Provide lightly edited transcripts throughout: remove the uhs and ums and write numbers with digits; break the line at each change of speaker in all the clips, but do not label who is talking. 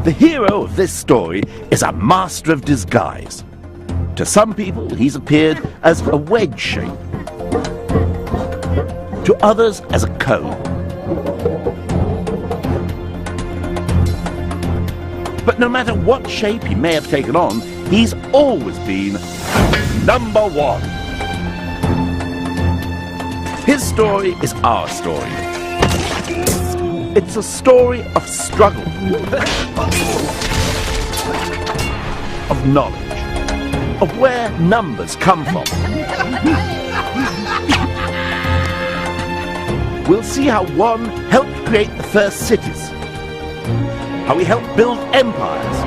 The hero of this story is a master of disguise. To some people, he's appeared as a wedge shape. To others, as a cone. But no matter what shape he may have taken on, he's always been number one. His story is our story. It's a story of struggle, of knowledge, of where numbers come from. We'll see how one helped create the first cities, how he helped build empires,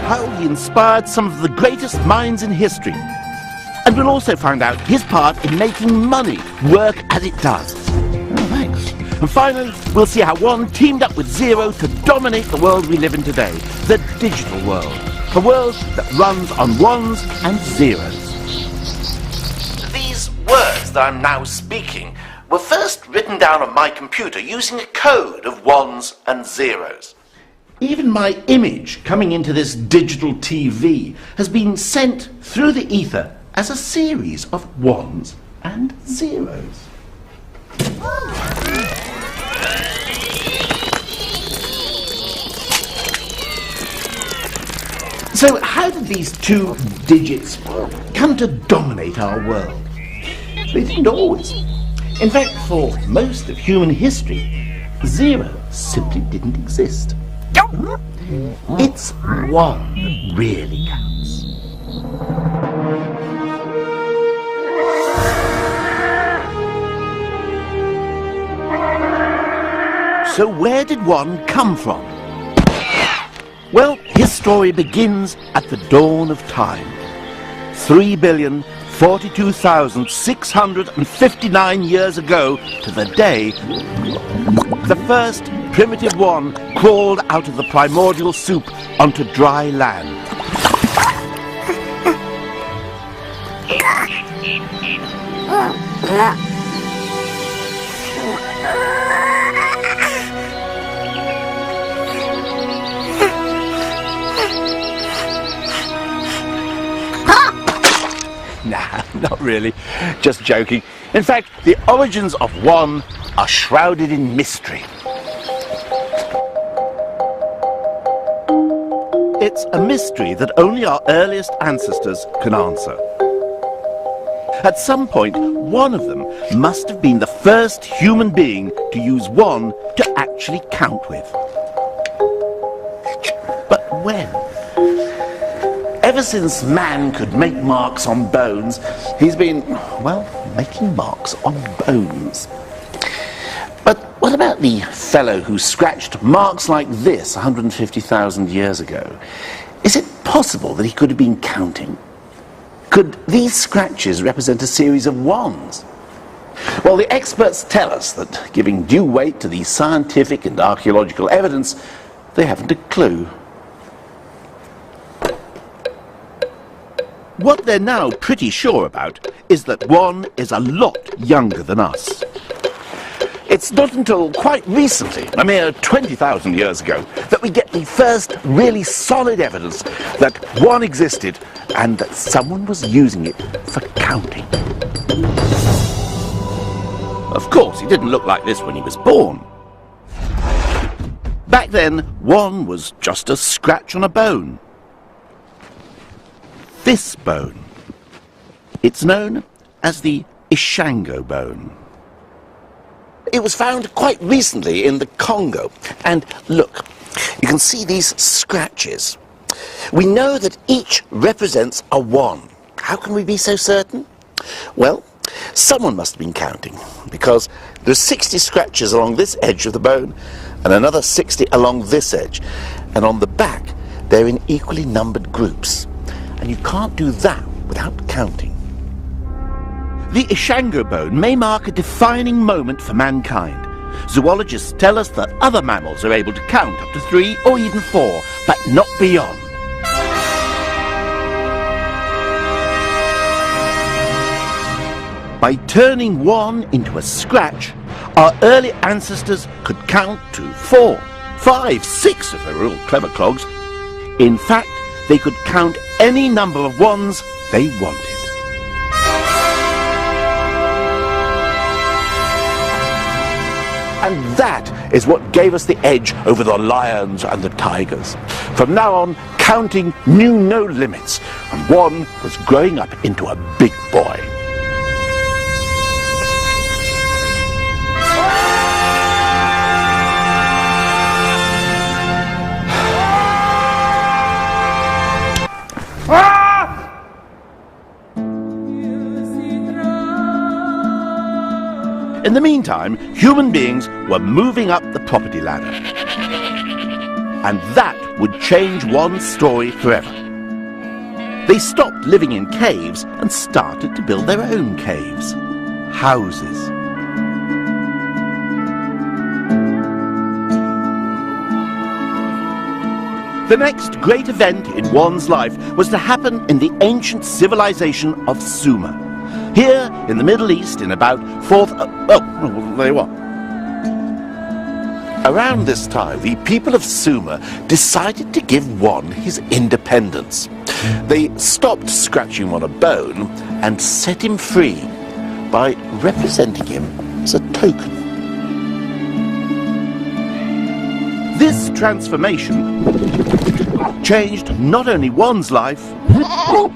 how he inspired some of the greatest minds in history, and we'll also find out his part in making money work as it does. Oh, thanks. And finally, we'll see how one teamed up with Zero to dominate the world we live in today, the digital world, a world that runs on ones and zeros. These words that I'm now speaking were first written down on my computer using a code of ones and zeros. Even my image coming into this digital TV has been sent through the ether as a series of ones and zeros. So how did these two digits come to dominate our world? They didn't always. In fact, for most of human history, zero simply didn't exist. It's one that really counts. So where did one come from? Well, his story begins at the dawn of time. 3,042,659 years ago to the day, the first primitive one crawled out of the primordial soup onto dry land. Nah, not really. Just joking. In fact, the origins of one are shrouded in mystery. It's a mystery that only our earliest ancestors can answer. At some point, one of them must have been the first human being to use one to actually count with. But when? Ever since man could make marks on bones, he's been, well, making marks on bones. But what about the fellow who scratched marks like this 150,000 years ago? Is it possible that he could have been counting? Could these scratches represent a series of ones? Well, the experts tell us that, giving due weight to the scientific and archaeological evidence, they haven't a clue. What they're now pretty sure about is that one is a lot younger than us. It's not until quite recently, a mere 20,000 years ago, that we get the first really solid evidence that one existed and that someone was using it for counting. Of course, he didn't look like this when he was born. Back then, one was just a scratch on a bone. This bone. It's known as the Ishango bone. It was found quite recently in the Congo. And look, you can see these scratches. We know that each represents a one. How can we be so certain? Well, someone must have been counting, because there's 60 scratches along this edge of the bone and another 60 along this edge. And on the back, they're in equally numbered groups. And you can't do that without counting. The Ishango bone may mark a defining moment for mankind. Zoologists tell us that other mammals are able to count up to 3 or even 4, but not beyond. By turning one into a scratch, our early ancestors could count to 4, 5, 6 if they were all clever clogs. In fact, they could count any number of wands they wanted. And that is what gave us the edge over the lions and the tigers. From now on, counting knew no limits, and one was growing up into a big boy. In the meantime, human beings were moving up the property ladder. And that would change one's story forever. They stopped living in caves and started to build their own caves. Houses. The next great event in one's life was to happen in the ancient civilization of Sumer. Here in the Middle East in about 4th... there you are. Around this time, the people of Sumer decided to give one his independence. They stopped scratching on a bone and set him free by representing him as a token. This transformation changed not only one's life,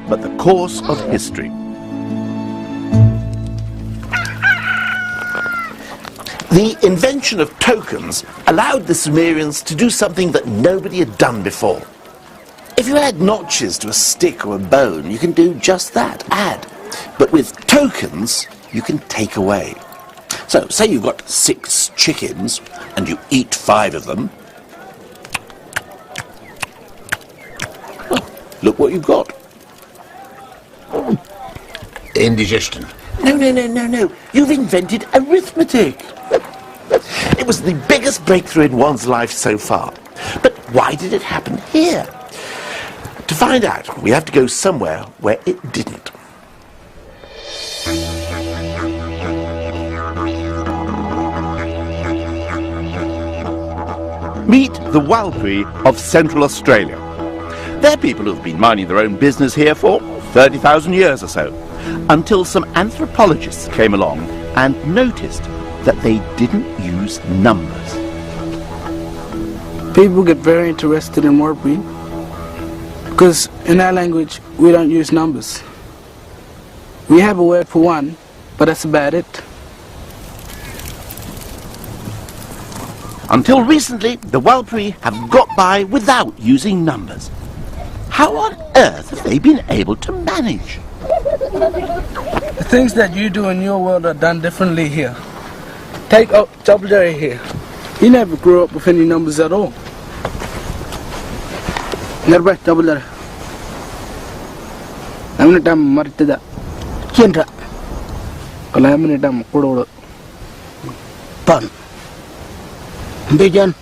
but the course of history. The invention of tokens allowed the Sumerians to do something that nobody had done before. If you add notches to a stick or a bone, you can do just that, add. But with tokens, you can take away. So, say you've got 6 chickens, and you eat 5 of them. Well, look what you've got.
Indigestion.
No. You've invented arithmetic. It was the biggest breakthrough in one's life so far. But why did it happen here? To find out, we have to go somewhere where it didn't. Meet the Walpuri of Central Australia. They're people who've been minding their own business here for 30,000 years or so, until some anthropologists came along and noticed that they didn't use numbers.
People get very interested in Walpuri because in our language we don't use numbers. We have a word for one, but that's about it.
Until recently, the Walpuri have got by without using numbers. How on earth have they been able to manage?
The things that you do in your world are done differently here. Take Double J here. He never grew up with any numbers at all. Never Double J. I'm not married to that. Kendra. Kalaminidam Kudo. Pun. Bijan.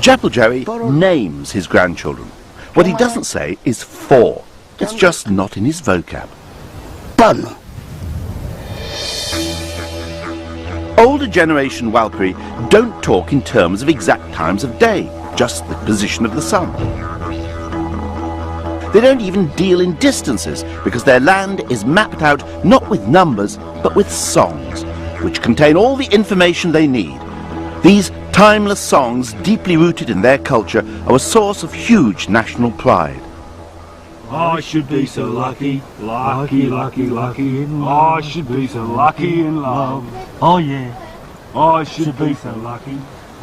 Japaljerry names his grandchildren. What he doesn't say is 4. It's just not in his vocab.
Pun.
Older generation Walpuri don't talk in terms of exact times of day, just the position of the sun. They don't even deal in distances because their land is mapped out not with numbers but with songs, which contain all the information they need. These timeless songs, deeply rooted in their culture, are a source of huge national pride.
I should be so lucky, lucky, lucky, lucky in love. I should be so lucky in love. Oh yeah, I should be so lucky,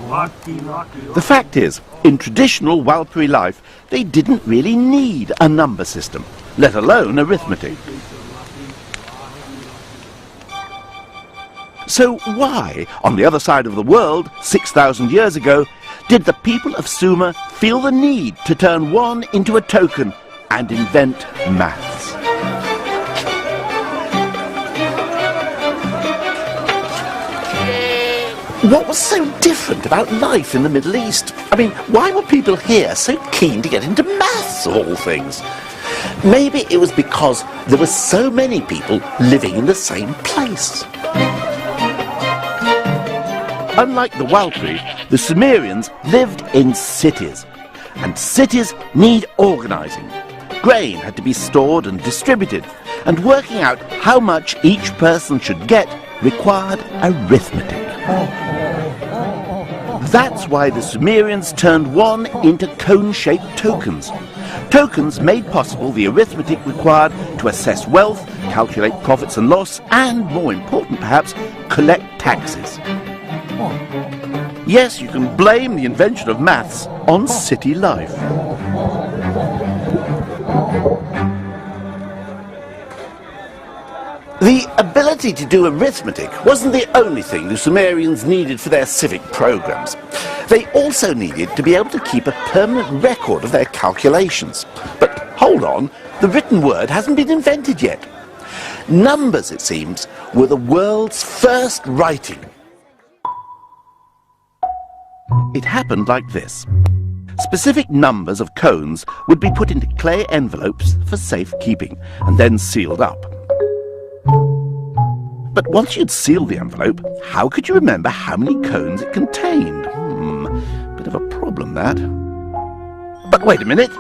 lucky, lucky.
The fact is, in traditional Walpuri life, they didn't really need a number system, let alone arithmetic. So why, on the other side of the world, 6,000 years ago, did the people of Sumer feel the need to turn one into a token and invent maths? What was so different about life in the Middle East? I mean, why were people here so keen to get into maths, of all things? Maybe it was because there were so many people living in the same place. unlike the Walpuri, the Sumerians lived in cities, and cities need organising. Grain had to be stored and distributed, and working out how much each person should get required arithmetic. That's why the Sumerians turned one into cone-shaped tokens. Tokens made possible the arithmetic required to assess wealth, calculate profits and loss, and, more important perhaps, collect taxes. Yes, you can blame the invention of maths on city life. The ability to do arithmetic wasn't the only thing the Sumerians needed for their civic programs. They also needed to be able to keep a permanent record of their calculations. But hold on, the written word hasn't been invented yet. Numbers, it seems, were the world's first writing. It happened like this. Specific numbers of cones would be put into clay envelopes for safekeeping and then sealed up. But once you'd sealed the envelope, how could you remember how many cones it contained? Bit of a problem, that. But wait a minute.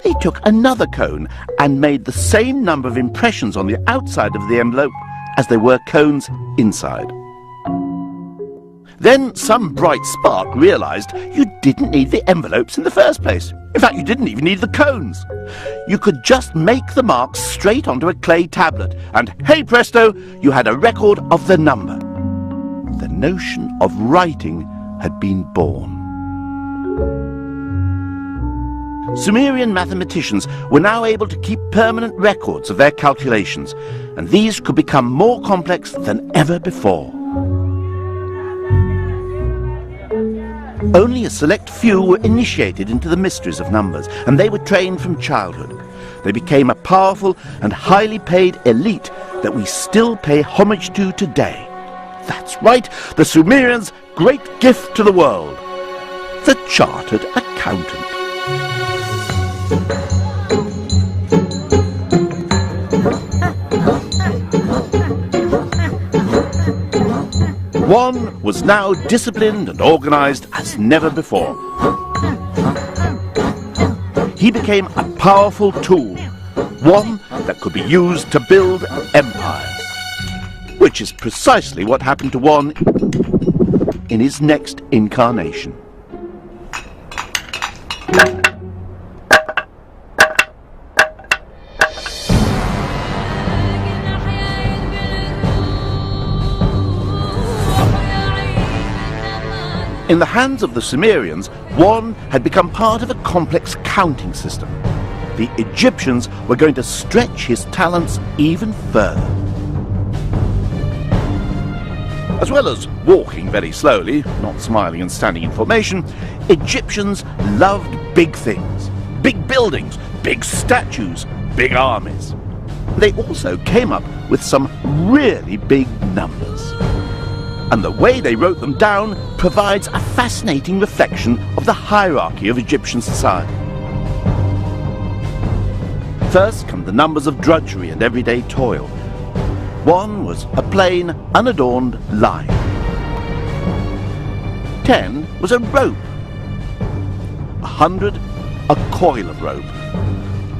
They took another cone and made the same number of impressions on the outside of the envelope as there were cones inside. Then some bright spark realised you didn't need the envelopes in the first place. In fact, you didn't even need the cones. You could just make the marks straight onto a clay tablet, and hey presto, you had a record of the number. The notion of writing had been born. Sumerian mathematicians were now able to keep permanent records of their calculations, and these could become more complex than ever before. Only a select few were initiated into the mysteries of numbers, and they were trained from childhood. They became a powerful and highly paid elite that we still pay homage to today. That's right, the Sumerians' great gift to the world, the Chartered Accountant. One was now disciplined and organised as never before. He became a powerful tool, one that could be used to build empires, which is precisely what happened to one in his next incarnation. In the hands of the Sumerians, one had become part of a complex counting system. The Egyptians were going to stretch his talents even further. As well as walking very slowly, not smiling and standing in formation, Egyptians loved big things, big buildings, big statues, big armies. They also came up with some really big numbers. And the way they wrote them down provides a fascinating reflection of the hierarchy of Egyptian society. First come the numbers of drudgery and everyday toil. One was a plain, unadorned line. 10 was a rope. 100, a coil of rope.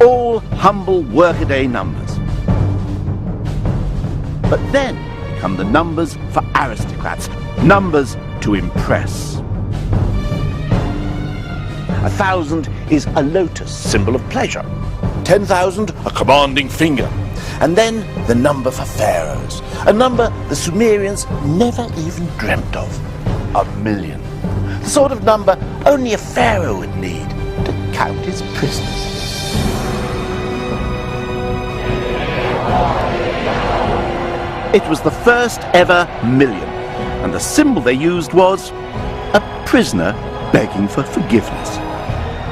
All humble workaday numbers. But then come the numbers for aristocrats, numbers to impress. 1,000 is a lotus, symbol of pleasure. 10,000, a commanding finger. And then the number for pharaohs, a number the Sumerians never even dreamt of. 1,000,000. The sort of number only a pharaoh would need to count his prisoners. It was the first ever million, and the symbol they used was a prisoner begging for forgiveness.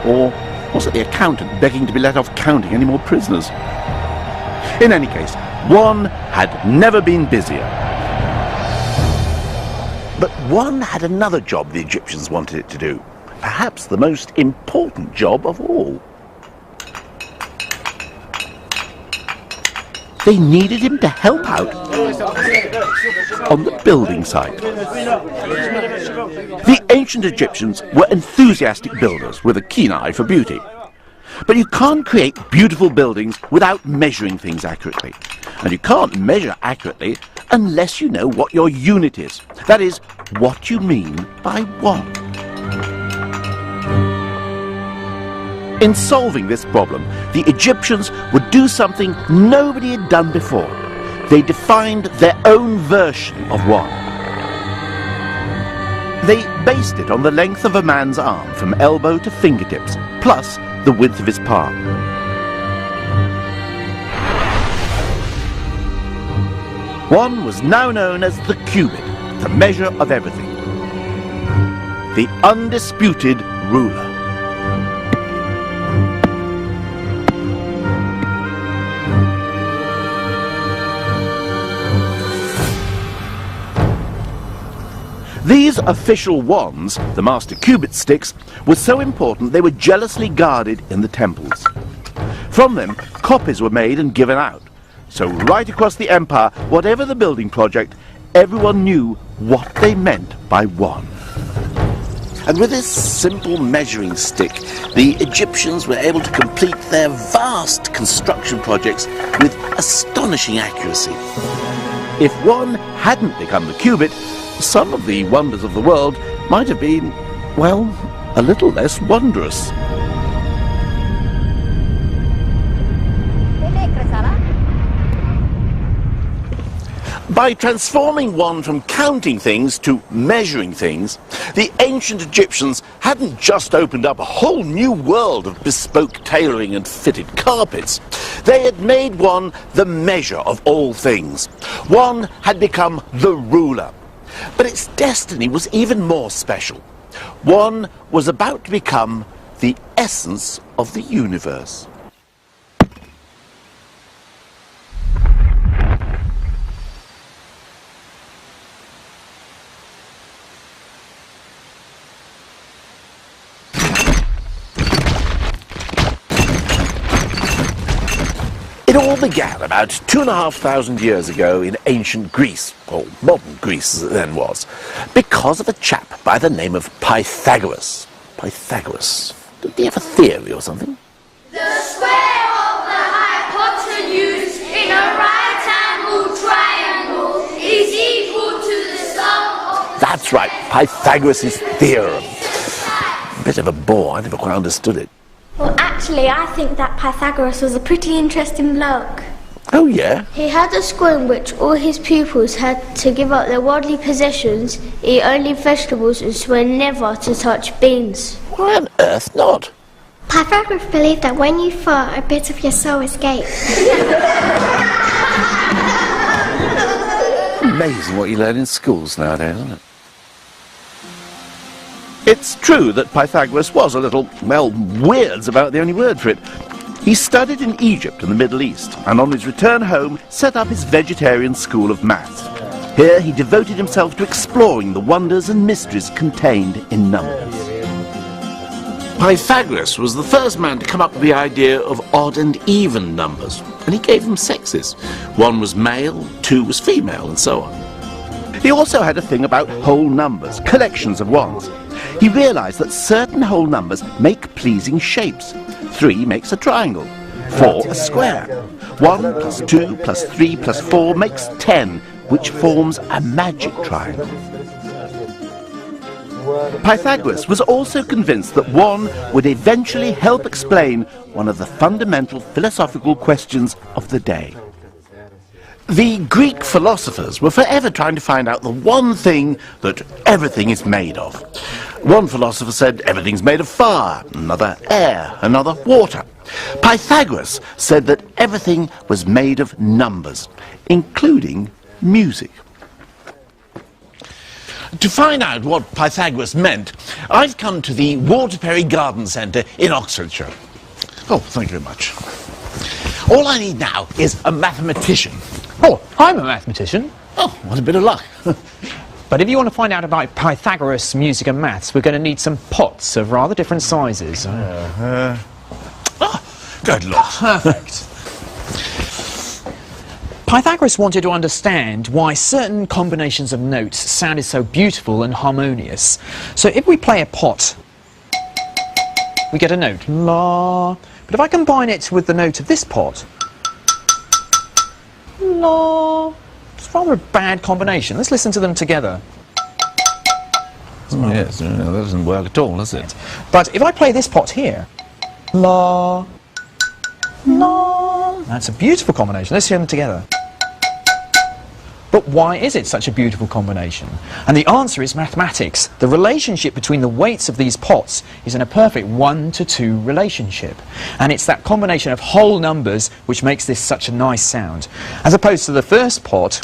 Or was it the accountant begging to be let off counting any more prisoners? In any case, one had never been busier. But one had another job the Egyptians wanted it to do, perhaps the most important job of all. they needed him to help out on the building site. The ancient Egyptians were enthusiastic builders with a keen eye for beauty. But you can't create beautiful buildings without measuring things accurately. And you can't measure accurately unless you know what your unit is. That is, what you mean by one. In solving this problem, the Egyptians would do something nobody had done before. They defined their own version of one. They based it on the length of a man's arm from elbow to fingertips, plus the width of his palm. One was now known as the cubit, the measure of everything. The undisputed ruler. These official wands, the master cubit sticks, were so important they were jealously guarded in the temples. From them, copies were made and given out. So right across the empire, whatever the building project, everyone knew what they meant by one.
And with this simple measuring stick, the Egyptians were able to complete their vast construction projects with astonishing accuracy.
If one hadn't become the cubit, some of the wonders of the world might have been, well, a little less wondrous. By transforming one from counting things to measuring things, the ancient Egyptians hadn't just opened up a whole new world of bespoke tailoring and fitted carpets. They had made one the measure of all things. One had become the ruler. But its destiny was even more special. One was about to become the essence of the universe. It all began about 2,500 years ago in ancient Greece, or modern Greece as it then was, because of a chap by the name of Pythagoras. Pythagoras. Did he have a theory or something?
The square of the hypotenuse in a right-angled triangle is equal to the sum of...
That's right, Pythagoras' theorem. Bit of a bore, I never quite understood it.
Well, actually, I think that Pythagoras was a pretty interesting bloke.
Oh, yeah?
He had a school in which all his pupils had to give up their worldly possessions, eat only vegetables, and swear never to touch beans.
Why on earth not?
Pythagoras believed that when you fart, a bit of your soul escapes.
Amazing what you learn in schools nowadays, isn't it? It's true that Pythagoras was a little, well, weird's about the only word for it. He studied in Egypt and the Middle East, and on his return home set up his vegetarian school of maths. Here he devoted himself to exploring the wonders and mysteries contained in numbers. Pythagoras was the first man to come up with the idea of odd and even numbers, and he gave them sexes. One was male, two was female, and so on. He also had a thing about whole numbers, collections of ones. He realized that certain whole numbers make pleasing shapes. 3 makes a triangle, 4 a square. 1 plus 2 plus 3 plus 4 makes 10, which forms a magic triangle. Pythagoras was also convinced that 1 would eventually help explain one of the fundamental philosophical questions of the day. The Greek philosophers were forever trying to find out the one thing that everything is made of. One philosopher said everything's made of fire, another air, another water. Pythagoras said that everything was made of numbers, including music. To find out what Pythagoras meant, I've come to the Waterbury Garden Centre in Oxfordshire. Oh, thank you very much. All I need now is a mathematician.
Oh, I'm a mathematician.
Oh, what a bit of luck.
But if you want to find out about Pythagoras, music and maths, we're going to need some pots of rather different sizes.
Good luck.
Perfect. Pythagoras wanted to understand why certain combinations of notes sounded so beautiful and harmonious. So if we play a pot, we get a note, la. But if I combine it with the note of this pot, la, it's rather a bad combination. Let's listen to them together.
Oh, yes, that doesn't work at all, does it?
But if I play this pot here, la, la, that's a beautiful combination. Let's hear them together. But why is it such a beautiful combination? And the answer is mathematics. The relationship between the weights of these pots is in a perfect 1-to-2 relationship. And it's that combination of whole numbers which makes this such a nice sound. As opposed to the first pot,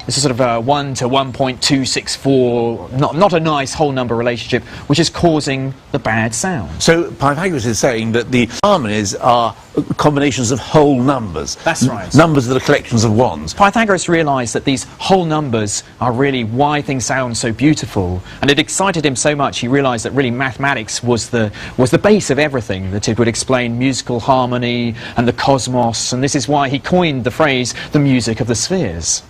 this is sort of a 1 to 1.264, not a nice whole number relationship, which is causing the bad sound.
So Pythagoras is saying that the harmonies are combinations of whole numbers.
That's right.
Numbers that are collections of ones.
Pythagoras realised that these whole numbers are really why things sound so beautiful, and it excited him so much he realised that really mathematics was the base of everything, that it would explain musical harmony and the cosmos, and this is why he coined the phrase the music of the spheres.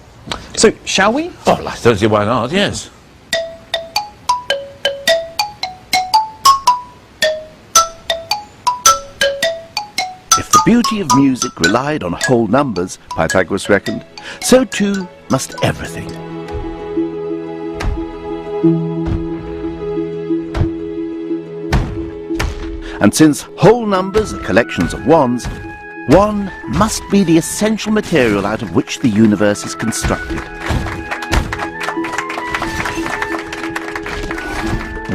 So, shall we?
Oh, well, I don't see why not, yes.
If the beauty of music relied on whole numbers, Pythagoras reckoned, so too must everything. And since whole numbers are collections of ones, one must be the essential material out of which the universe is constructed.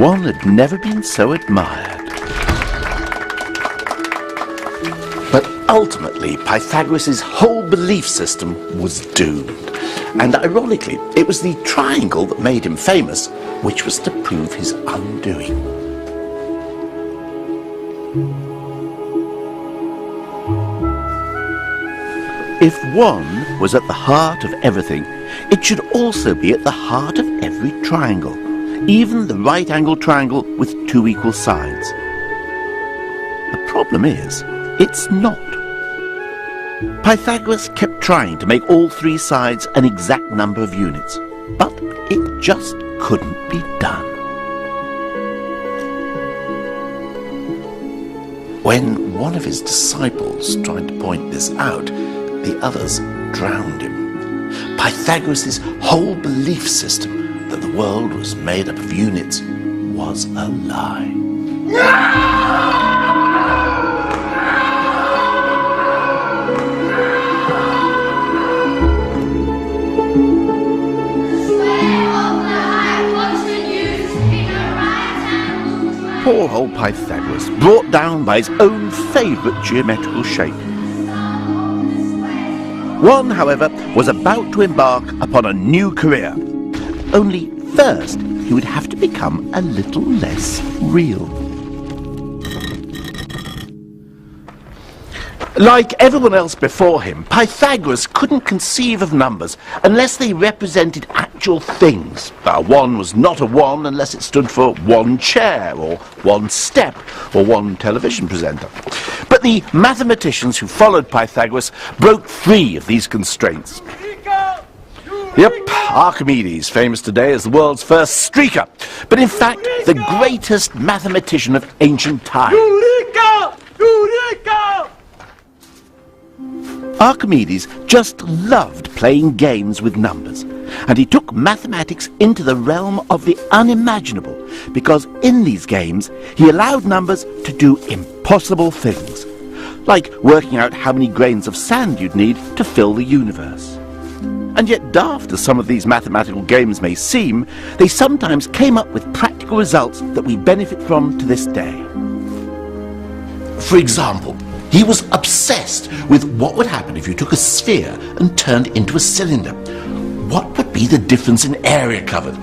One had never been so admired. But ultimately, Pythagoras' whole belief system was doomed. And ironically, it was the triangle that made him famous, which was to prove his undoing. If one was at the heart of everything, it should also be at the heart of every triangle, even the right-angled triangle with 2 equal sides. The problem is, it's not. Pythagoras kept trying to make all 3 sides an exact number of units, but it just couldn't be done. When one of his disciples tried to point this out, the others drowned him. Pythagoras' whole belief system that the world was made up of units was a lie. Poor old Pythagoras, brought down by his own favourite geometrical shape. One, however, was about to embark upon a new career. Only first, he would have to become a little less real. Like everyone else before him, Pythagoras couldn't conceive of numbers unless they represented actual things. A 1 was not a 1 unless it stood for 1 chair, or 1 step, or 1 television presenter. But the mathematicians who followed Pythagoras broke free of these constraints. Yep, Archimedes, famous today as the world's first streaker, but in fact the greatest mathematician of ancient times. Archimedes just loved playing games with numbers, and he took mathematics into the realm of the unimaginable, because in these games he allowed numbers to do impossible things, like working out how many grains of sand you'd need to fill the universe. And yet, daft as some of these mathematical games may seem, they sometimes came up with practical results that we benefit from to this day. For example, he was obsessed with what would happen if you took a sphere and turned it into a cylinder. What would be the difference in area covered?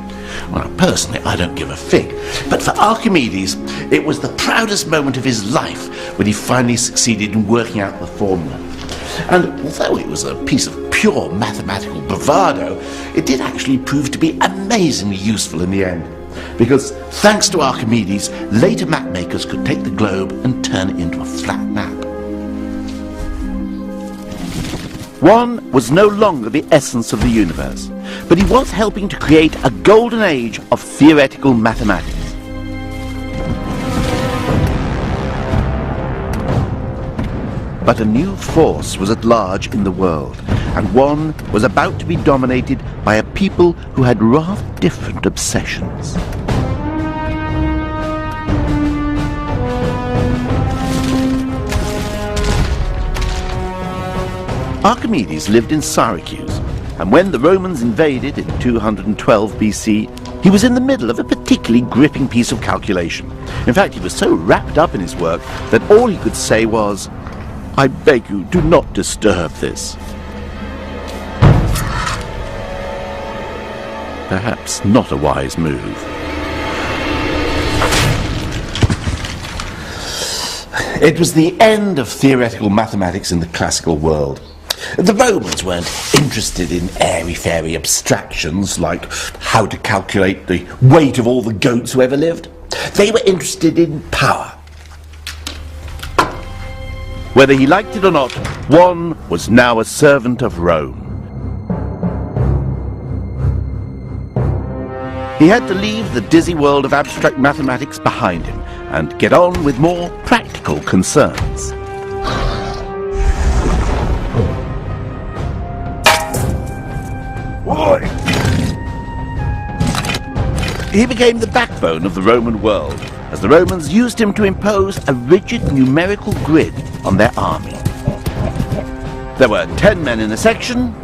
Well, personally, I don't give a fig. But for Archimedes, it was the proudest moment of his life when he finally succeeded in working out the formula. And although it was a piece of pure mathematical bravado, it did actually prove to be amazingly useful in the end. Because thanks to Archimedes, later mapmakers could take the globe and turn it into a flat map. One was no longer the essence of the universe, but he was helping to create a golden age of theoretical mathematics. But a new force was at large in the world, and one was about to be dominated by a people who had rather different obsessions. Archimedes lived in Syracuse, and when the Romans invaded in 212 BC, he was in the middle of a particularly gripping piece of calculation. In fact, he was so wrapped up in his work that all he could say was, "I beg you, do not disturb this." Perhaps not a wise move. It was the end of theoretical mathematics in the classical world. The Romans weren't interested in airy-fairy abstractions like how to calculate the weight of all the goats who ever lived. They were interested in power. Whether he liked it or not, one was now a servant of Rome. He had to leave the dizzy world of abstract mathematics behind him and get on with more practical concerns. He became the backbone of the Roman world, as the Romans used him to impose a rigid numerical grid on their army. There were 10 men in a section,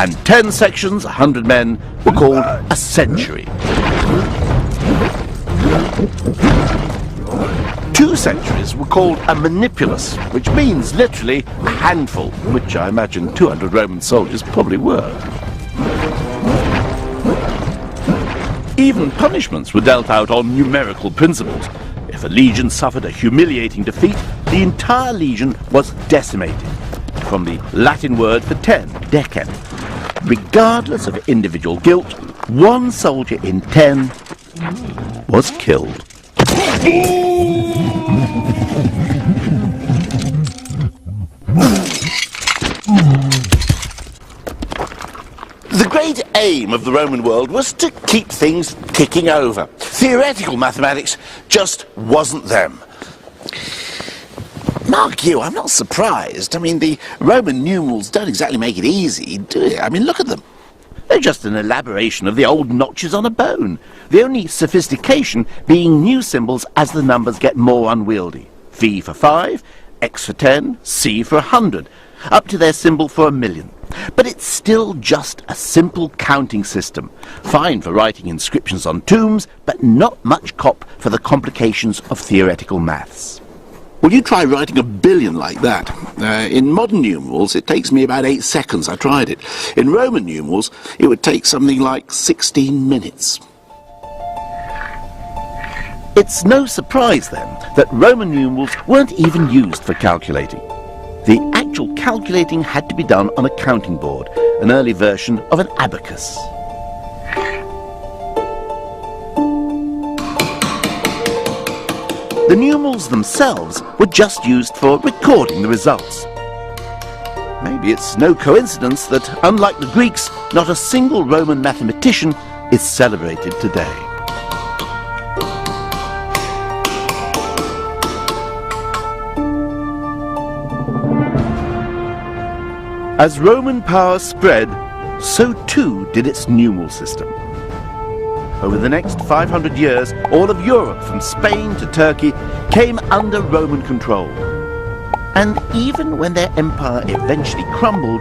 and 10 sections, 100 men, were called a century. 2 centuries were called a manipulus, which means literally a handful, which I imagine 200 Roman soldiers probably were. Even punishments were dealt out on numerical principles. If a legion suffered a humiliating defeat, the entire legion was decimated, from the Latin word for 10, decem. Regardless of individual guilt, one soldier in 10 was killed. The great aim of the Roman world was to keep things ticking over. Theoretical mathematics just wasn't them. Mark you, I'm not surprised. I mean, the Roman numerals don't exactly make it easy, do they? I mean, look at them. They're just an elaboration of the old notches on a bone, the only sophistication being new symbols as the numbers get more unwieldy. V for 5, X for 10, C for 100, up to their symbol for 1,000,000. But it's still just a simple counting system, fine for writing inscriptions on tombs, but not much cop for the complications of theoretical maths. Well, you try writing 1,000,000,000 like that. In modern numerals, it takes me about 8 seconds. I tried it. In Roman numerals, it would take something like 16 minutes. It's no surprise, then, that Roman numerals weren't even used for calculating. The actual calculating had to be done on a counting board, an early version of an abacus. The numerals themselves were just used for recording the results. Maybe it's no coincidence that, unlike the Greeks, not a single Roman mathematician is celebrated today. As Roman power spread, so too did its numeral system. Over the next 500 years, all of Europe, from Spain to Turkey, came under Roman control. And even when their empire eventually crumbled,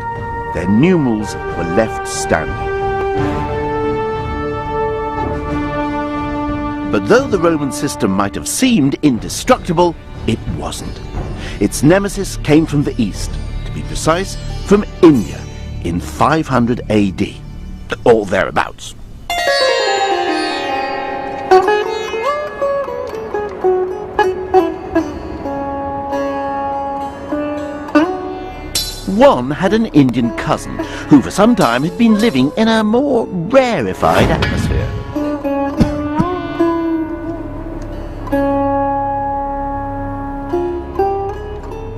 their numerals were left standing. But though the Roman system might have seemed indestructible, it wasn't. Its nemesis came from the east, to be precise, from India, in 500 AD, or thereabouts. One had an Indian cousin who for some time had been living in a more rarefied atmosphere.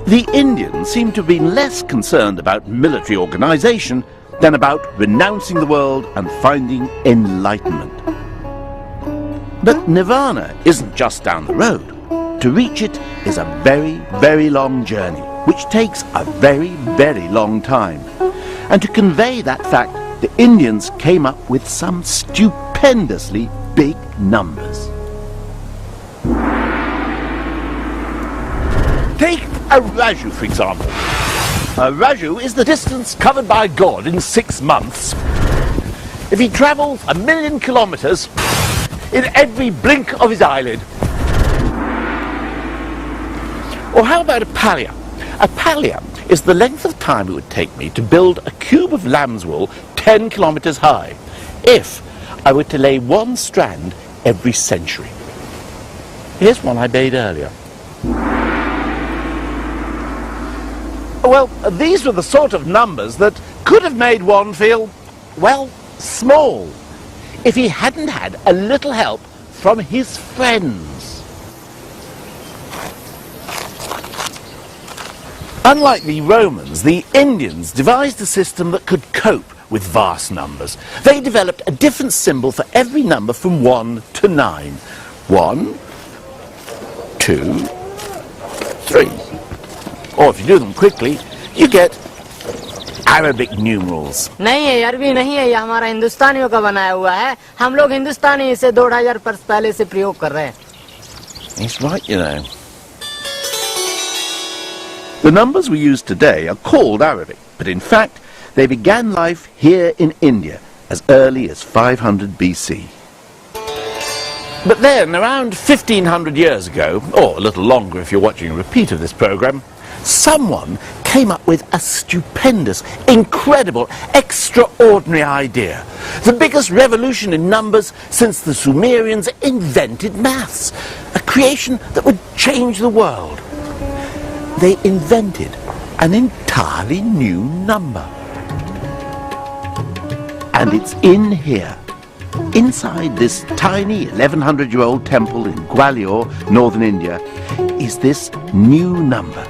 The Indians seem to have been less concerned about military organisation than about renouncing the world and finding enlightenment. But Nirvana isn't just down the road. To reach it is a very, very long journey, which takes a very, very long time. And to convey that fact, the Indians came up with some stupendously big numbers. Take a raju, for example. A raju is the distance covered by God in 6 months. If he travels 1,000,000 kilometres in every blink of his eyelid. Or how about a palya? A palya is the length of time it would take me to build a cube of lamb's wool 10 kilometres high, if I were to lay one strand every century. Here's one I made earlier. Well, these were the sort of numbers that could have made one feel, well, small, if he hadn't had a little help from his friends. Unlike the Romans, the Indians devised a system that could cope with vast numbers. They developed a different symbol for every number from 1 to 9. 1, 2, 3. Or if you do them quickly, you get Arabic numerals.
नहीं है, अरबी नहीं है, ये हमारा हिंदुस्तानियों का बनाया हुआ है. हम लोग हिंदुस्तानी इसे 2000 वर्ष पहले से प्रयोग कर रहे हैं.
He's right, you know. The numbers we use today are called Arabic, but in fact they began life here in India as early as 500 BC. But then, around 1500 years ago, or a little longer if you're watching a repeat of this programme, someone came up with a stupendous, incredible, extraordinary idea. The biggest revolution in numbers since the Sumerians invented maths. A creation that would change the world. They invented an entirely new number. And it's in here, inside this tiny 1100-year-old temple in Gwalior, northern India, is this new number.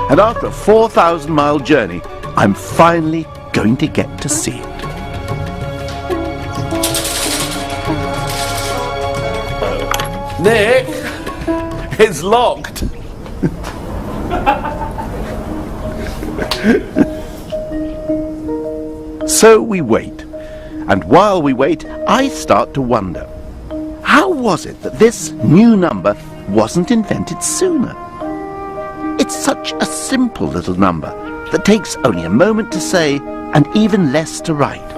And after a 4,000-mile journey, I'm finally going to get to see it. Nick, it's locked. So we wait, and while we wait, I start to wonder, how was it that this new number wasn't invented sooner? It's such a simple little number that takes only a moment to say and even less to write.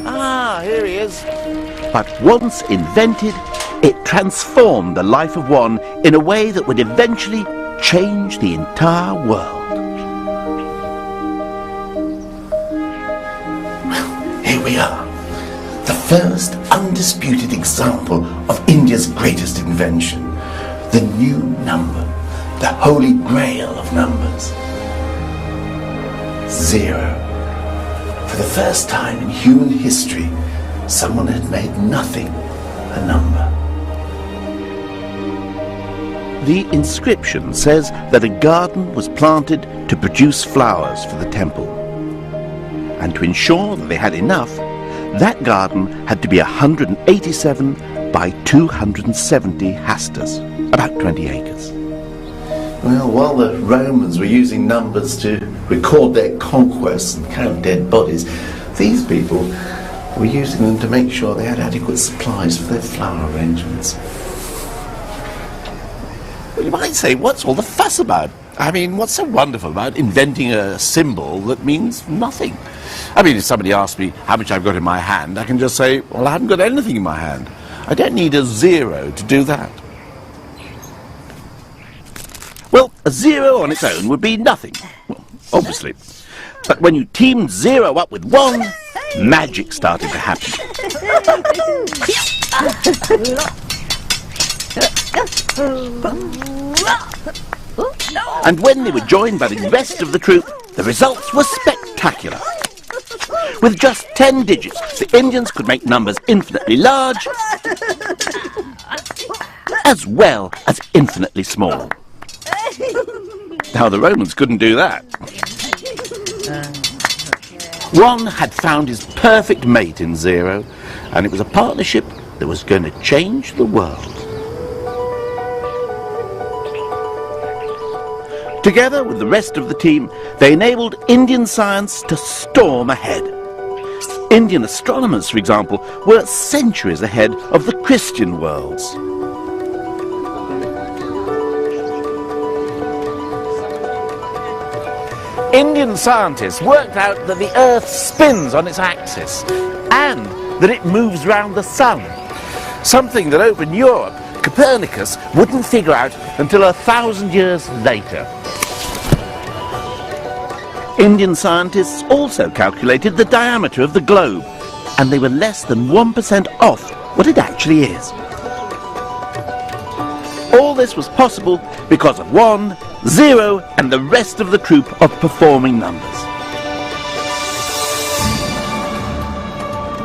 Ah, here he is. But once invented, it transformed the life of one in a way that would eventually change the entire world. Here we are, the first undisputed example of India's greatest invention, the new number, the holy grail of numbers. 0. For the first time in human history, someone had made nothing a number. The inscription says that a garden was planted to produce flowers for the temple. And to ensure that they had enough, that garden had to be 187 by 270 hastas, about 20 acres. Well, while the Romans were using numbers to record their conquests and count dead bodies, these people were using them to make sure they had adequate supplies for their flower arrangements. Well, you might say, what's all the fuss about? I mean, what's so wonderful about inventing a symbol that means nothing? I mean, if somebody asks me how much I've got in my hand, I can just say, well, I haven't got anything in my hand. I don't need a 0 to do that. Well, a 0 on its own would be nothing, well, obviously. But when you teamed 0 up with 1, magic started to happen. And when they were joined by the rest of the troop, the results were spectacular. With just 10 digits, the Indians could make numbers infinitely large, as well as infinitely small. Now, the Romans couldn't do that. One had found his perfect mate in Zero, and it was a partnership that was going to change the world. Together with the rest of the team, they enabled Indian science to storm ahead. Indian astronomers, for example, were centuries ahead of the Christian worlds. Indian scientists worked out that the Earth spins on its axis and that it moves round the sun, something that over in Europe Copernicus wouldn't figure out until 1,000 years later. Indian scientists also calculated the diameter of the globe, and they were less than 1% off what it actually is. All this was possible because of 1, 0, and the rest of the troupe of performing numbers.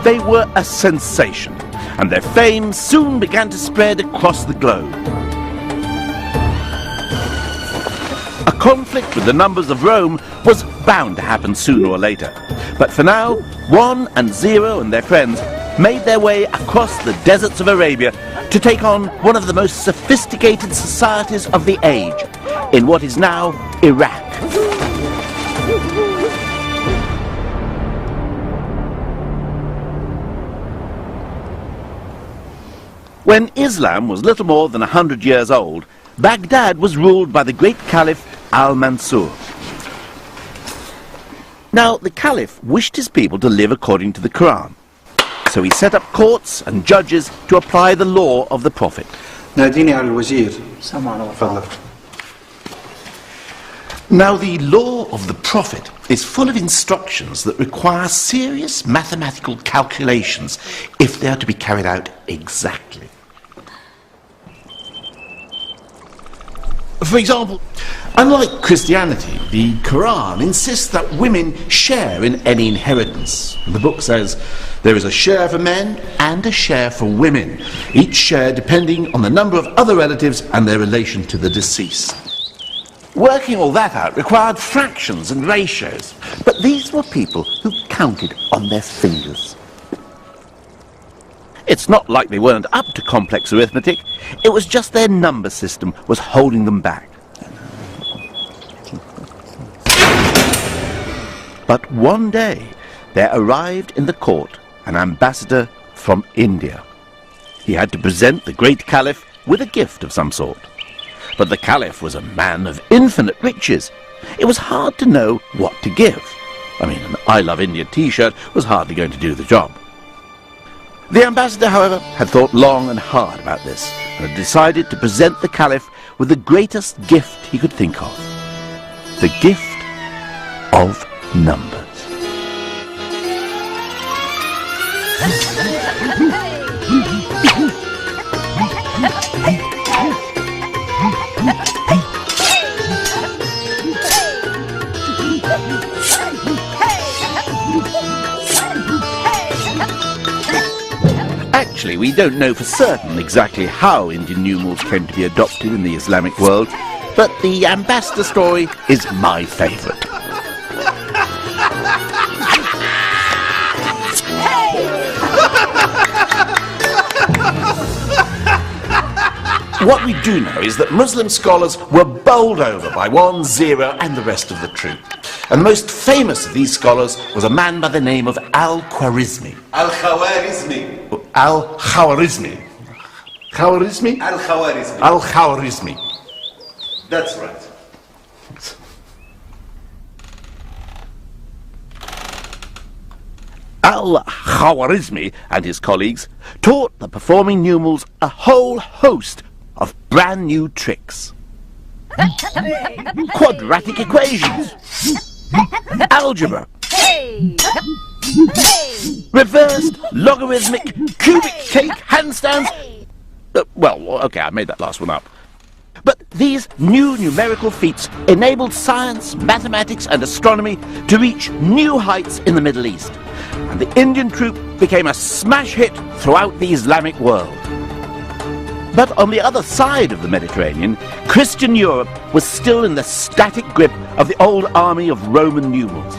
They were a sensation, and their fame soon began to spread across the globe. A conflict with the numbers of Rome was bound to happen sooner or later, but for now, 1 and 0 and their friends made their way across the deserts of Arabia to take on one of the most sophisticated societies of the age, in what is now Iraq. When Islam was little more than 100 years old, Baghdad was ruled by the great Caliph Al-Mansur. Now, the Caliph wished his people to live according to the Quran, so he set up courts and judges to apply the law of the Prophet. Now, the law of the Prophet is full of instructions that require serious mathematical calculations if they are to be carried out exactly. For example, unlike Christianity, the Quran insists that women share in any inheritance. The book says there is a share for men and a share for women, each share depending on the number of other relatives and their relation to the deceased. Working all that out required fractions and ratios, but these were people who counted on their fingers. It's not like they weren't up to complex arithmetic, it was just their number system was holding them back. But one day, there arrived in the court an ambassador from India. He had to present the great Caliph with a gift of some sort. But the Caliph was a man of infinite riches. It was hard to know what to give. I mean, an I Love India t-shirt was hardly going to do the job. The ambassador, however, had thought long and hard about this, and had decided to present the Caliph with the greatest gift he could think of. The gift of numbers. Actually, we don't know for certain exactly how Indian numerals came to be adopted in the Islamic world, but the ambassador story is my favourite. What we do know is that Muslim scholars were bowled over by 1, 0 and the rest of the troupe. And the most famous of these scholars was a man by the name of Al-Khwarizmi.
Al-Khwarizmi.
Al-Khwarizmi. Khwarizmi?
Al-Khwarizmi.
Al-Khwarizmi.
That's right.
Al-Khwarizmi and his colleagues taught the performing numerals a whole host of brand new tricks. Quadratic equations, algebra, reversed, logarithmic, cubic cake, handstands. Well, okay, I made that last one up. But these new numerical feats enabled science, mathematics and astronomy to reach new heights in the Middle East. And the Indian troupe became a smash hit throughout the Islamic world. But on the other side of the Mediterranean, Christian Europe was still in the static grip of the old army of Roman numerals.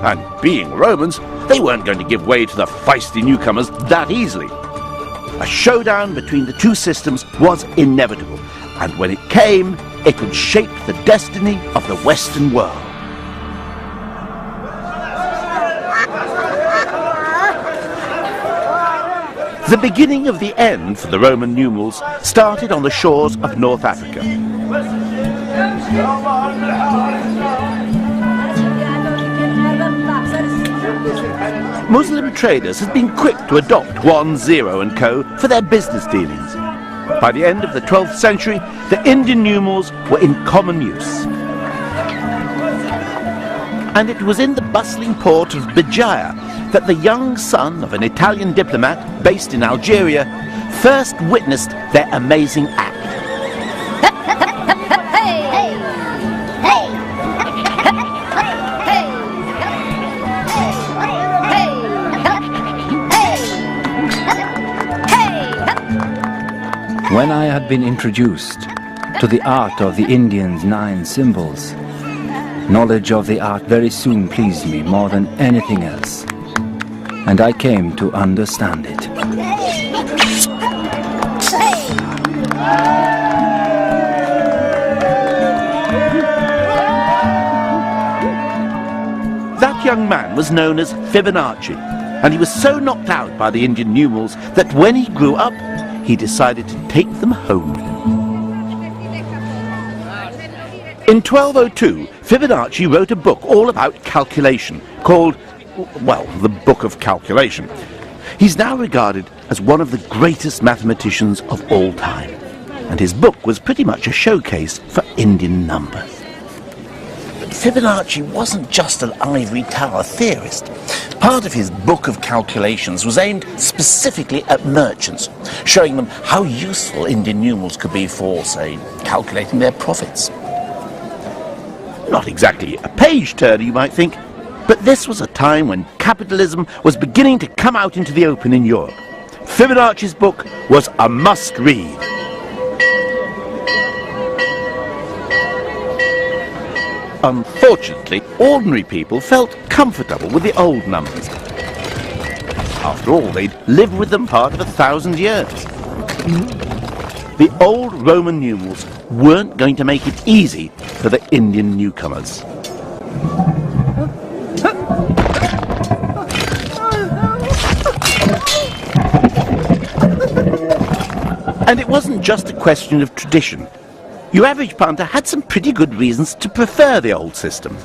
And being Romans, they weren't going to give way to the feisty newcomers that easily. A showdown between the two systems was inevitable, and when it came, it would shape the destiny of the Western world. The beginning of the end for the Roman numerals started on the shores of North Africa. Muslim traders had been quick to adopt 1, 0 and Co. for their business dealings. By the end of the 12th century, the Indian numerals were in common use. And it was in the bustling port of Béjaïa that the young son of an Italian diplomat based in Algeria first witnessed their amazing act.
When I had been introduced to the art of the Indians' 9 symbols, knowledge of the art very soon pleased me more than anything else, and I came to understand it.
That young man was known as Fibonacci, and he was so knocked out by the Indian numerals that when he grew up, he decided to take them home with him. In 1202, Fibonacci wrote a book all about calculation, called, well, the Book of Calculation. He's now regarded as one of the greatest mathematicians of all time, and his book was pretty much a showcase for Indian numbers. But Fibonacci wasn't just an ivory tower theorist. Part of his Book of Calculations was aimed specifically at merchants, showing them how useful Indian numerals could be for, say, calculating their profits. Not exactly a page-turner, you might think, but this was a time when capitalism was beginning to come out into the open in Europe. Fibonacci's book was a must-read. Unfortunately, ordinary people felt comfortable with the old numbers. After all, they'd lived with them part of 1,000 years. The old Roman numerals weren't going to make it easy for the Indian newcomers. And it wasn't just a question of tradition. Your average punter had some pretty good reasons to prefer the old system.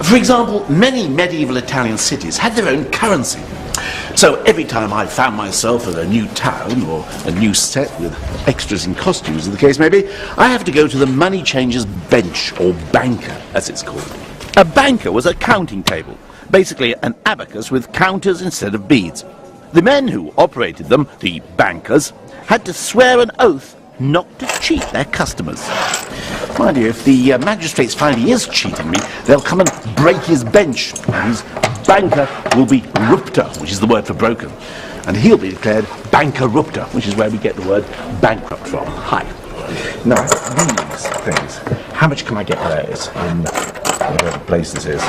For example, many medieval Italian cities had their own currency. So every time I found myself at a new town or a new set with extras in costumes, as the case may be, I have to go to the money changer's bench, or banker, as it's called. A banker was a counting table, basically an abacus with counters instead of beads. The men who operated them, the bankers, had to swear an oath not to cheat their customers. Mind you, if the magistrates find he is cheating me, they'll come and break his bench, and his banker will be rupta, which is the word for broken, and he'll be declared banker rupta, which is where we get the word bankrupt from. Hi. Now, these things, how much can I get those in whatever place this is?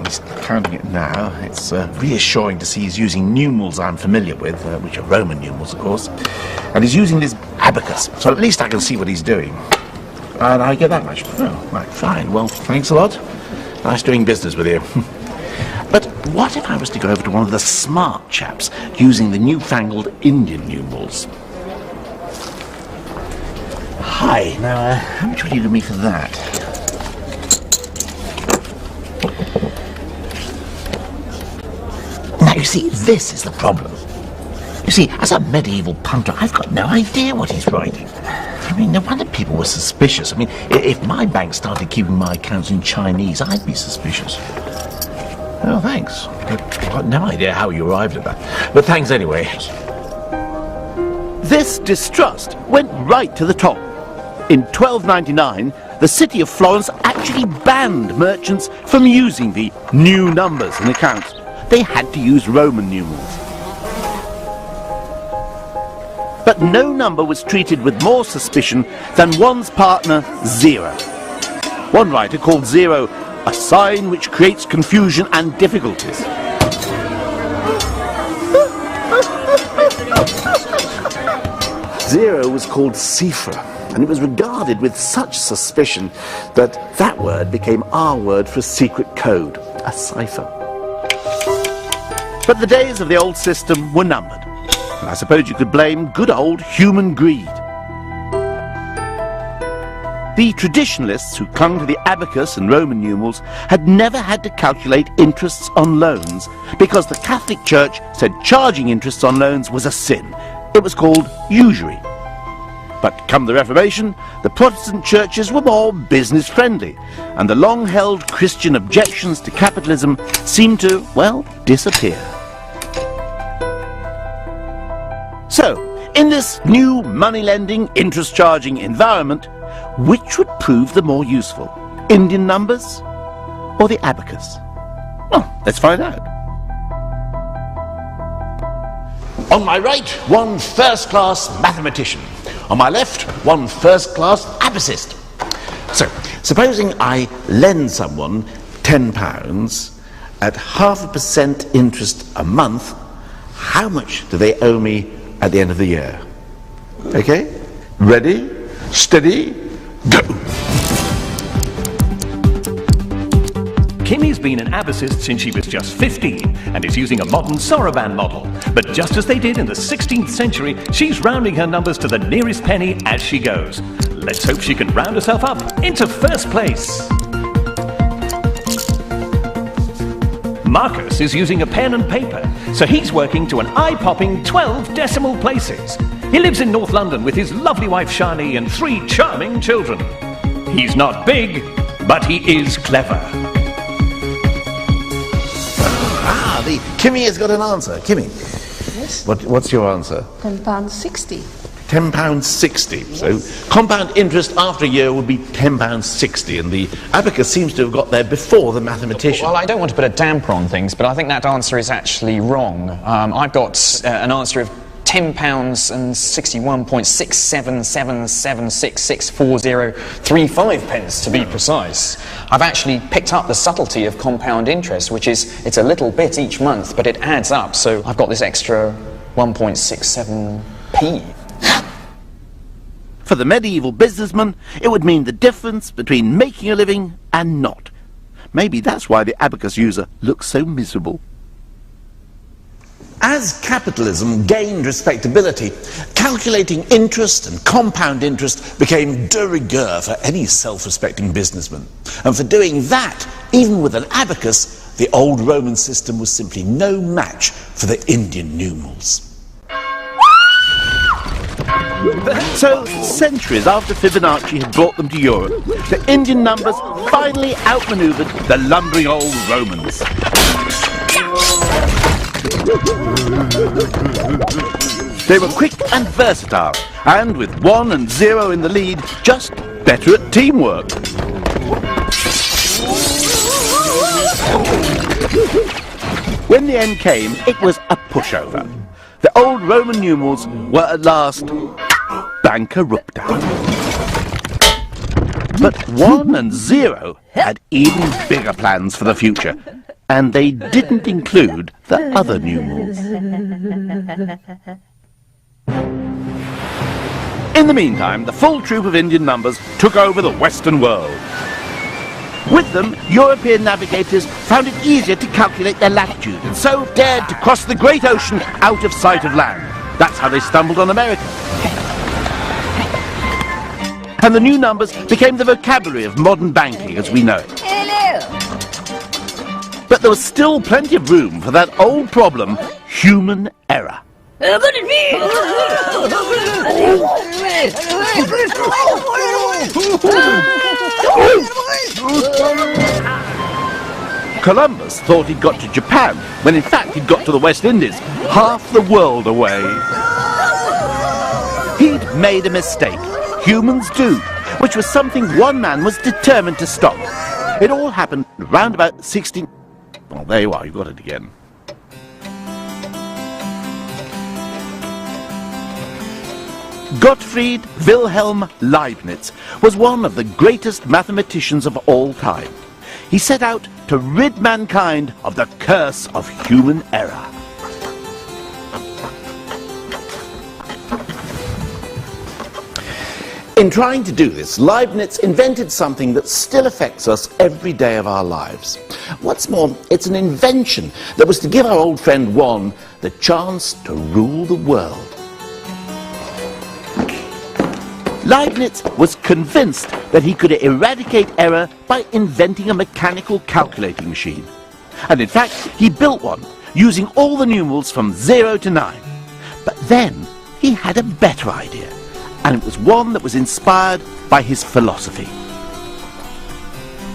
He's counting it now. It's reassuring to see he's using numerals I'm familiar with, which are Roman numerals, of course. And he's using this abacus, so at least I can see what he's doing. And I get that much. Oh, right, fine. Well, thanks a lot. Nice doing business with you. But what if I was to go over to one of the smart chaps using the newfangled Indian numerals? Hi. Now, how much would you give me for that? Now, you see, this is the problem. You see, as a medieval punter, I've got no idea what he's writing. I mean, no wonder people were suspicious. I mean, if my bank started keeping my accounts in Chinese, I'd be suspicious. Oh, thanks. I've got no idea how you arrived at that. But thanks anyway. This distrust went right to the top. In 1299, the city of Florence actually banned merchants from using the new numbers in accounts. They had to use Roman numerals. But no number was treated with more suspicion than one's partner, 0. One writer called 0 a sign which creates confusion and difficulties. 0 was called cipher, and it was regarded with such suspicion that that word became our word for a secret code, a cipher. But the days of the old system were numbered, and I suppose you could blame good old human greed. The traditionalists who clung to the abacus and Roman numerals had never had to calculate interests on loans because the Catholic Church said charging interest on loans was a sin. It was called usury. But come the Reformation, the Protestant churches were more business-friendly, and the long-held Christian objections to capitalism seemed to, well, disappear. So, in this new money-lending, interest-charging environment, which would prove the more useful, Indian numbers or the abacus? Well, let's find out. On my right, one first-class mathematician. On my left, one first-class abacist. So, supposing I lend someone £10 at 0.5% interest a month, how much do they owe me at the end of the year? Okay? Ready? Steady? Go!
Kimmy's been an abacist since she was just 15 and is using a modern Soroban model. But just as they did in the 16th century, she's rounding her numbers to the nearest penny as she goes. Let's hope she can round herself up into first place. Marcus is using a pen and paper, so he's working to an eye-popping 12 decimal places. He lives in North London with his lovely wife Shani and 3 charming children. He's not big, but he is clever.
Kimmy has got an answer. Kimmy,
Yes.
what's your answer?
£10.60.
£10.60.
Yes.
So compound interest after a year would be £10.60, and the abacus seems to have got there before the mathematician.
Well, I don't want to put a damper on things, but I think that answer is actually wrong. I've got an answer of £10 and 61.6777664035 pence to be precise. I've actually picked up the subtlety of compound interest, which is it's a little bit each month, but it adds up, so I've got this extra 1.67p.
For the medieval businessman, it would mean the difference between making a living and not. Maybe that's why the abacus user looks so miserable. As capitalism gained respectability, calculating interest and compound interest became de rigueur for any self-respecting businessman. And for doing that, even with an abacus, the old Roman system was simply no match for the Indian numerals. So, centuries after Fibonacci had brought them to Europe, the Indian numbers finally outmaneuvered the lumbering old Romans. They were quick and versatile, and with 1 and 0 in the lead, just better at teamwork. When the end came, it was a pushover. The old Roman numerals were at last bancarupta. But 1 and 0 had even bigger plans for the future, and they didn't include the other numerals. In the meantime, the full troop of Indian numbers took over the Western world. With them, European navigators found it easier to calculate their latitude, and so dared to cross the great ocean out of sight of land. That's how they stumbled on America. And the new numbers became the vocabulary of modern banking as we know it.
Hello.
But there was still plenty of room for that old problem, human error. Columbus thought he'd got to Japan, when in fact he'd got to the West Indies, half the world away. He'd made a mistake. Humans do, which was something one man was determined to stop. It all happened round about 16... Well, there you are, you've got it again. Gottfried Wilhelm Leibniz was one of the greatest mathematicians of all time. He set out to rid mankind of the curse of human error. In trying to do this, Leibniz invented something that still affects us every day of our lives. What's more, it's an invention that was to give our old friend Juan the chance to rule the world. Leibniz was convinced that he could eradicate error by inventing a mechanical calculating machine. And in fact, he built one, using all the numerals from 0 to 9. But then he had a better idea, and it was one that was inspired by his philosophy.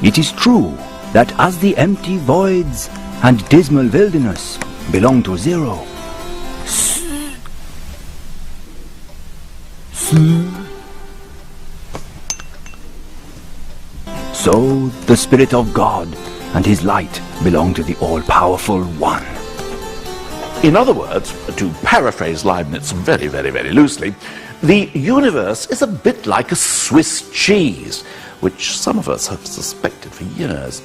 It is true that as the empty voids and dismal wilderness belong to 0, so the Spirit of God and His light belong to the all-powerful One.
In other words, to paraphrase Leibniz very, very, very loosely, the universe is a bit like a Swiss cheese, which some of us have suspected for years.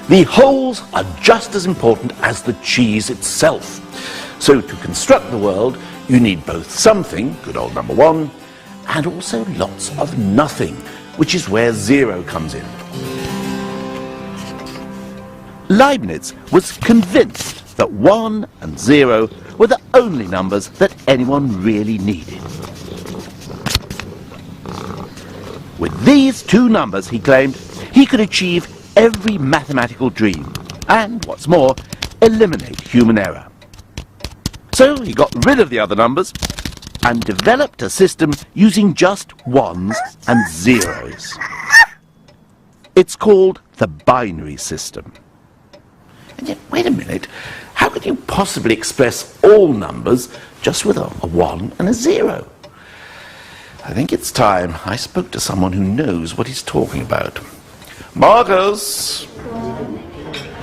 The holes are just as important as the cheese itself. So to construct the world, you need both something, good old number 1, and also lots of nothing, which is where 0 comes in. Leibniz was convinced that 1 and 0 were the only numbers that anyone really needed. With these 2 numbers, he claimed, he could achieve every mathematical dream, and, what's more, eliminate human error. So he got rid of the other numbers and developed a system using just 1s and 0s. It's called the binary system. And yet, wait a minute, how could you possibly express all numbers just with a 1 and a 0? I think it's time I spoke to someone who knows what he's talking about. Marcus!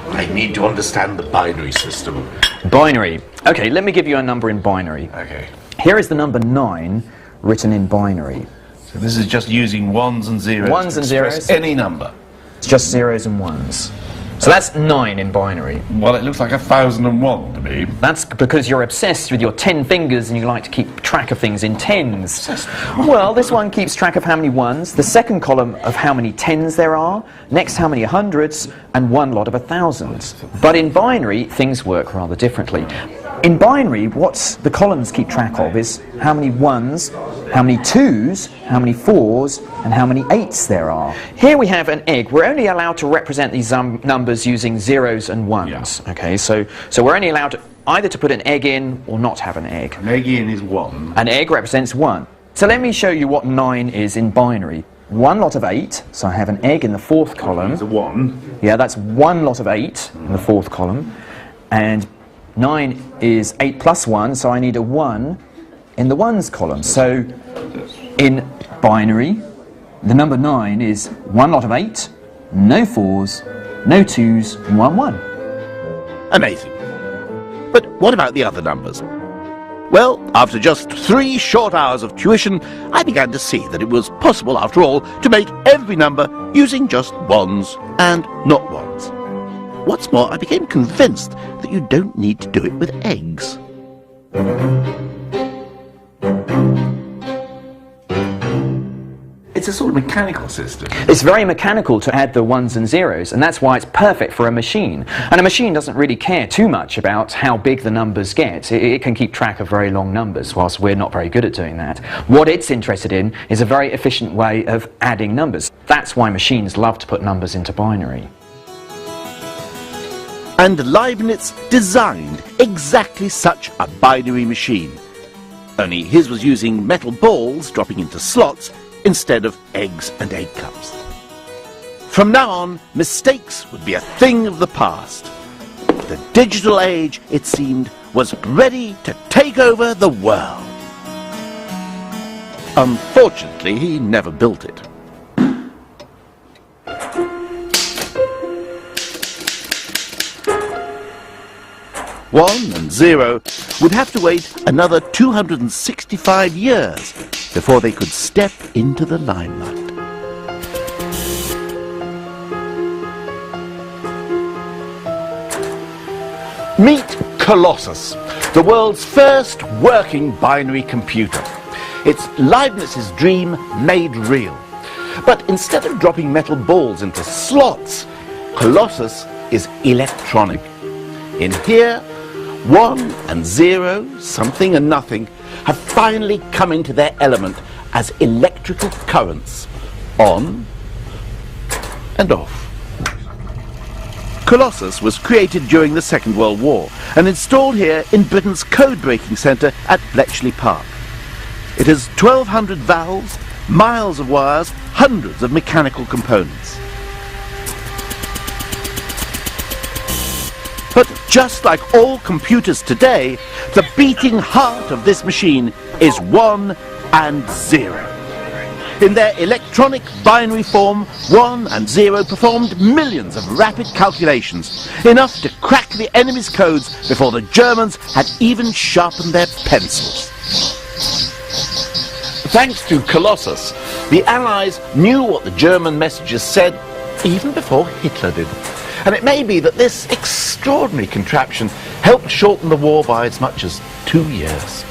I need to understand the binary system.
Binary. Okay, let me give you a number in binary.
Okay.
Here is the number 9 written in binary.
So this is just using 1s and 0s.
1s and 0s.
Any number.
It's just 0s and 1s. So that's 9 in binary.
Well, it looks like 1001 to me.
That's because you're obsessed with your 10 fingers and you like to keep track of things in tens. Well, this one keeps track of how many 1s, the second column of how many 10s there are, next how many 100s, and one lot of 1000s. But in binary, things work rather differently. In binary, what the columns keep track of is how many 1s, how many 2s, how many 4s, and how many 8s there are. Here we have an egg. We're only allowed to represent these numbers using 0s and 1s. Yeah. Okay, so we're only allowed either to put an egg in or not have an egg.
An egg in is 1.
An egg represents 1. So let me show you what 9 is in binary. One lot of 8, so I have an egg in the 4th column.
It's a 1.
Yeah, that's one lot of 8 in the 4th column. And 9 is 8 plus 1, so I need a 1 in the 1s column. So in binary, the number 9 is one lot of 8, no 4s, no 2s, and 1 1.
Amazing. But what about the other numbers? Well, after just 3 short hours of tuition, I began to see that it was possible, after all, to make every number using just 1s and not 1s. What's more, I became convinced that you don't need to do it with eggs. It's a sort of mechanical system.
It's very mechanical to add the 1s and 0s, and that's why it's perfect for a machine. And a machine doesn't really care too much about how big the numbers get. It can keep track of very long numbers, whilst we're not very good at doing that. What it's interested in is a very efficient way of adding numbers. That's why machines love to put numbers into binary.
And Leibniz designed exactly such a binary machine. Only his was using metal balls dropping into slots instead of eggs and egg cups. From now on, mistakes would be a thing of the past. The digital age, it seemed, was ready to take over the world. Unfortunately, he never built it. 1 and 0 would have to wait another 265 years before they could step into the limelight. Meet Colossus, the world's first working binary computer. It's Leibniz's dream made real. But instead of dropping metal balls into slots, Colossus is electronic. In here, 1 and 0, something and nothing, have finally come into their element as electrical currents, on and off. Colossus was created during the Second World War and installed here in Britain's code-breaking centre at Bletchley Park. It has 1,200 valves, miles of wires, hundreds of mechanical components. But just like all computers today, the beating heart of this machine is 1 and 0. In their electronic binary form, 1 and 0 performed millions of rapid calculations, enough to crack the enemy's codes before the Germans had even sharpened their pencils. Thanks to Colossus, the Allies knew what the German messages said even before Hitler did. And it may be that this extraordinary contraption helped shorten the war by as much as 2 years.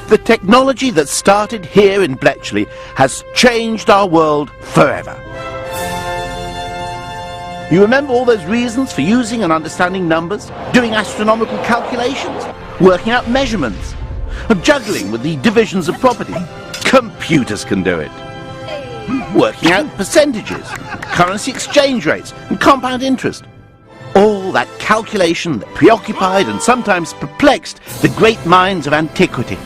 The technology that started here in Bletchley has changed our world forever. You remember all those reasons for using and understanding numbers, doing astronomical calculations, working out measurements, and juggling with the divisions of property? Computers can do it. Working out percentages, currency exchange rates, and compound interest. All that calculation that preoccupied and sometimes perplexed the great minds of antiquity.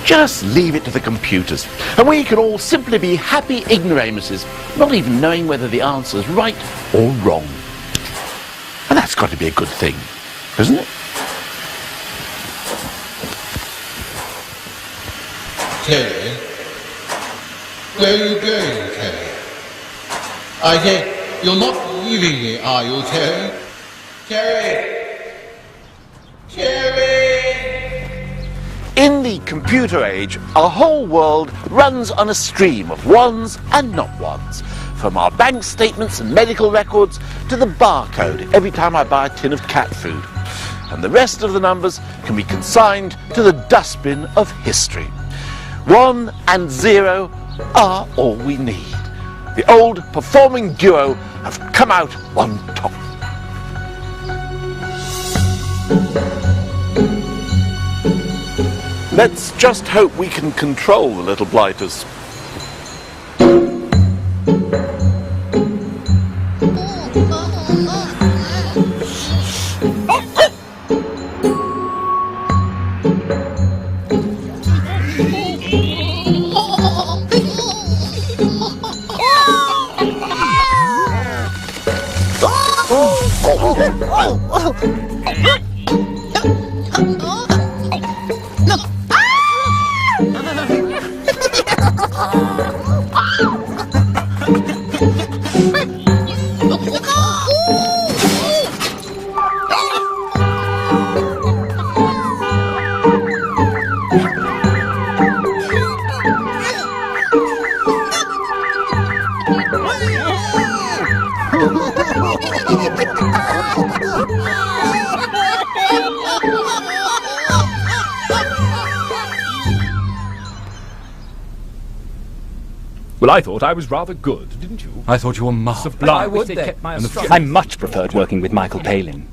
Just leave it to the computers, and we can all simply be happy ignoramuses, not even knowing whether the answer's right or wrong. And that's got to be a good thing, isn't it?
Terry? Where are you going, Terry? I said, you're not leaving me, are you, Terry? Terry! Terry!
In the computer age, our whole world runs on a stream of ones and not ones, from our bank statements and medical records to the barcode every time I buy a tin of cat food. And the rest of the numbers can be consigned to the dustbin of history. 1 and 0 are all we need. The old performing duo have come out on top. Let's just hope we can control the little blighters.
Well, I thought I was rather good, didn't you?
I thought you were marvellous.
Sublime.
I much preferred working with Michael Palin.